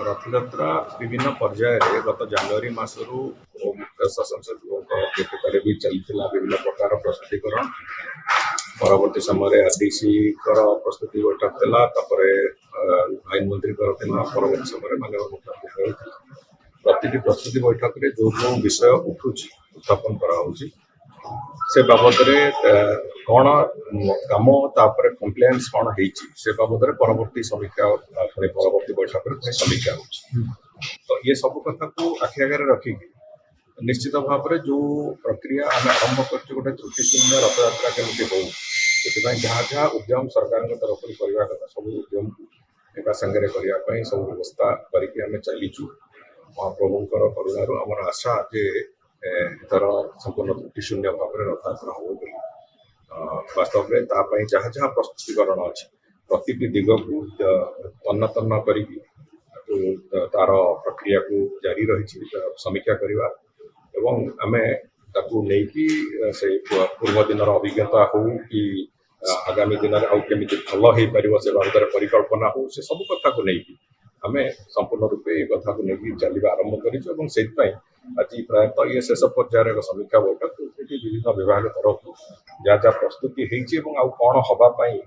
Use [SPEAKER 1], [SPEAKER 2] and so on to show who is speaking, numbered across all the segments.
[SPEAKER 1] रथयात्रा विभिन्न पर्यायर गत जानुरी मसरू मुख्य शासन सचिवों अध्यक्षतार भी चलता विभिन्न प्रकार प्रस्तुतिकरण परवर्ती समय आरडीसी प्रस्तुति बैठक आईन मंत्री परवर्ती समय माननीय मुख्यमंत्री प्रति प्रस्तुति बैठक में जो जो विषय उत्थापन कराऊँच से बाबद कौन कम तापर कम्प्लेन्स कौन से बाबद परवर्ती समीक्षा परवर्ती बैठक में समीक्षा हो तो ये सब कथा को आखि आगे रखिक निश्चित भाव में जो प्रक्रिया आम आरंभ कर गोटे त्रुटिशून्य रथयात्रा केमती हो जहाँ जहाँ उद्यम सरकार तरफ करने कथा सब उद्यम एक सांगे करने सब व्यवस्था करके चलीचु महाप्रभुंर करुणार आमर आशा जे एथर संपूर्ण त्रुटिशून्य भाव में रथयात्रा हो वास्तव में जहाँ जहाँ प्रस्तुतिकरण अच्छी प्रति दिग को तन्न तन्न कर तार प्रक्रिया को जारी रही समीक्षा करवा एवं आमे ताकू नहीं से पूर्व दिन अभिज्ञता हो कि आगामी दिन में आउ केमी भल हो पार से बाबद परिकल्पना हो से सब कथा को लेकिन आम संपूर्ण रूपे एक कथा को लेकिन चलवा आरंभ कर आज प्रायतः ये शेष पर्यायर समीक्षा बैठक विभिन्न विभाग तरफ जहाँ जहाँ प्रस्तुति होती कौन हवापाई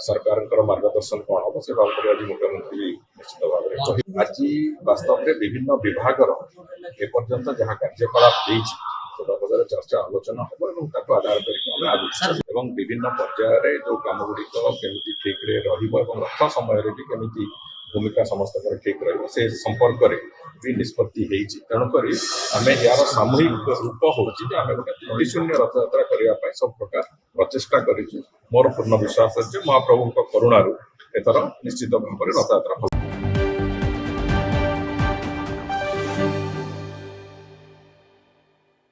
[SPEAKER 1] सरकार मार्गदर्शन कौन हम से बाबद आज मुख्यमंत्री निश्चित भाव में आज वास्तव में विभिन्न विभाग एपर्यंत जहाँ कार्यकलाप से बाबद चर्चा आलोचना हम आधार कर विभिन्न पर्यायर जो कम गुड़िक केमी ठीक रथ समय केमी भूमिका समस्त ठीक रही संपर्क में भी निष्पत्ति तेणुक आम यार सामूहिक रूप हो गोटे त्रुटिशून्य रथयात्रा करने सब प्रकार प्रचेषा करूँ मोर पूर्ण विश्वास महाप्रभु करुणार एथर निश्चित भाव में रथयात्रा